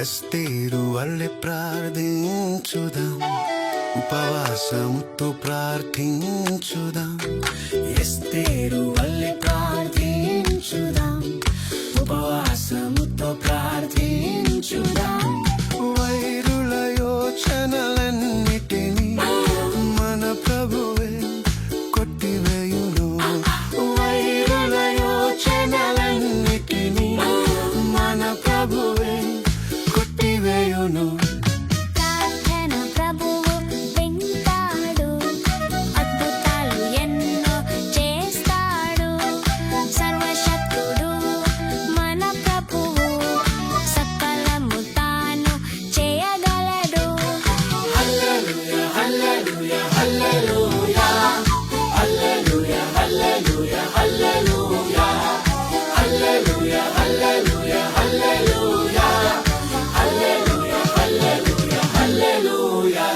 ఎస్తేరు వల్లే ప్రార్థించుదాం, ఉపవాసముతో ప్రార్థించుదాం. ఎస్తేరు వల్లే ప్రార్థించుదాం, ఉపవాసముతో ప్రార్థించుదాం. వైరుల యోచనలన్నిటినీ మన ప్రభువే కొట్టివేయును. వైరుల యోచనలన్నిటినీ మన ప్రభువే కొట్టివేయును. ప్రార్థన ప్రభువు వింటాడు, అద్భుతాలు ఎన్నో చేస్తాడు. సర్వశక్తుడు మన ప్రభువు, సకలము తాను చేయగలడు. హల్లెలూయా హల్లెలూయా హల్లెలూయా హల్లెలూయా హల్లెలూయా హల్లెలూయా హల్లెలూయా హల్లెలూయా హల్లెలూయా హల్లెలూయా హల్లెలూయా హల్లెలూయా.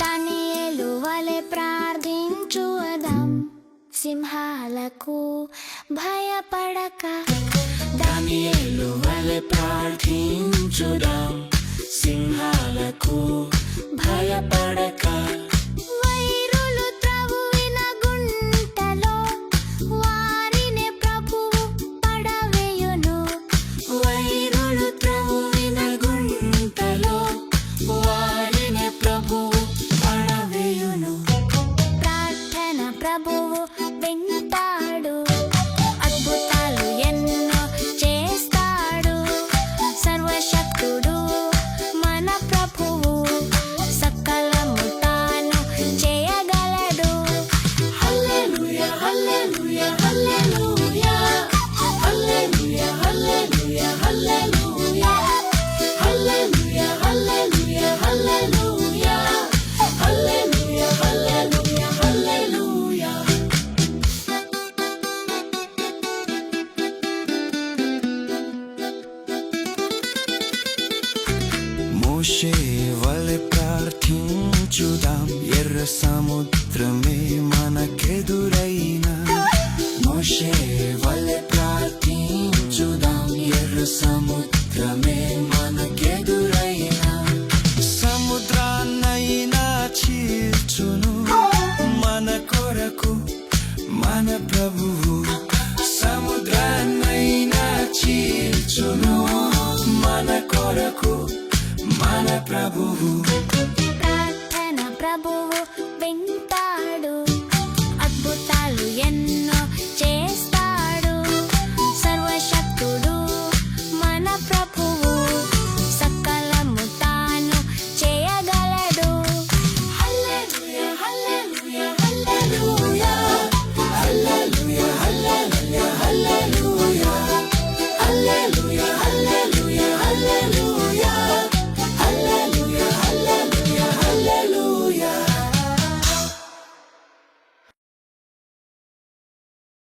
దానియేలు వలె ప్రార్థించుదాం, సింహాలకు భయపడక. దానియేలు వలె ప్రార్థించుదాం, సింహాలకు భయపడక. వైరులు త్రవ్విన గుంటలో వారిని ప్రభువు పడవేయును. వైరులు త్రవ్విన గుంటలో వారిని ప్రభువు పడవేయును. ప్రార్థన ప్రభువు వింటాడు, అద్భుతాలు ఎన్నో చేస్తాడు. సర్వశక్తుడు మన ప్రభువు, సకలము తాను చేయగలడు. హల్లెలూయా హల్లెలూయా హల్లెలూయా హల్లెలూయా హల్లెలూయా హల్లెలూయా హల్లెలూయా హల్లెలూయా హల్లెలూయా హల్లెలూయా హల్లెలూయా హల్లెలూయా. మోషే వలె ప్రార్థించుదాం, ఎర్ర సముద్రమే మనకెదురైనా. మోషే